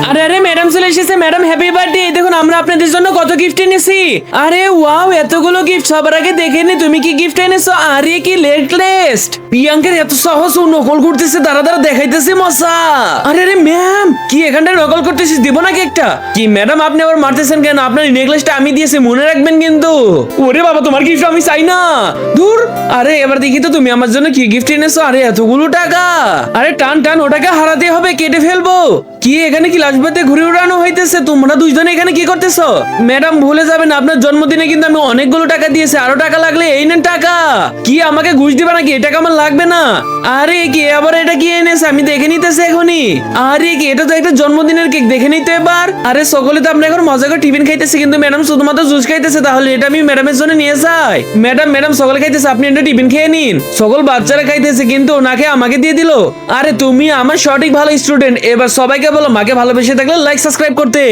আরে আরে ম্যাডাম চলে এসেছে। Madam happy birthday. দেখুন আমরা আপনাদের জন্য কত গিফট এনেছি। আরে ওয়াও, এতগুলো গিফট। সবার আগে দেখে নি তুমি কি গিফট এনেছো। আরে কি নেকলেস। প্রিয়াঙ্কের এত সাহস, ও নকল করতেছে, দাঁড়া দাঁড়া দেখাইতেছে মশা। আরে আরে ম্যাম, কি এখানটা নকল করতেছিস, দিব নাকি একটা? কি ম্যাডাম আপনি আবার মারতেছেন কেন? আপনার নেকলেসটা আমি দিয়েছি, মনে রাখবেন কিন্তু। ওরে বাবা, তোমার গিফট আমি চাই না, দূর। আরে এবার দেখি তো তুমি আমার জন্য কি গিফট এনেছো। আরে এতগুলো টাকা। আরে টান টান, ওটাকে হারাতে হবে, কেটে ফেলবো। কি এখানে কি লাশবাতে ঘুরে উড়ানো হইতেছে? তোমরা দুইজনে এখানে কি করতেছো? ম্যাডাম ভুলে যাবেন, আপনার জন্মদিনে কিন্তু আমি অনেকগুলো টাকা দিয়েছি। আরো টাকা লাগলে এই নেন টাকা। কি আমাকে ঘুষ দিবা নাকি? এই টাকা আমার লাগবে না। আরে কি আবার এটা কি এনেছে? আমি দেখে নিতেছি এখনই। আরে কি, এটা তো একটা জন্মদিনের কেক, দেখে নিতে এবার। আরে সকলে তো আমরা এখন মজা করে টিফিন খাইতেছি, কিন্তু ম্যাডাম শুধুমাত্র জুস খাইতেছে। তাহলে এটা আমি ম্যাডামের জন্য নিয়ে যাই। ম্যাডাম ম্যাডাম সকলে খাইতেছে, আপনি এটা টিফিন খেয়ে নিন। সকল বাচ্চারা খাইতেছে, কিন্তু ওনাকে আমাকে দিয়ে দিল। আরে তুমি আমার সঠিক ভালো স্টুডেন্ট। এবার সবাইকে বলো মাকে ভালোবেসে থাকলে লাইক সাবস্ক্রাইব করতে।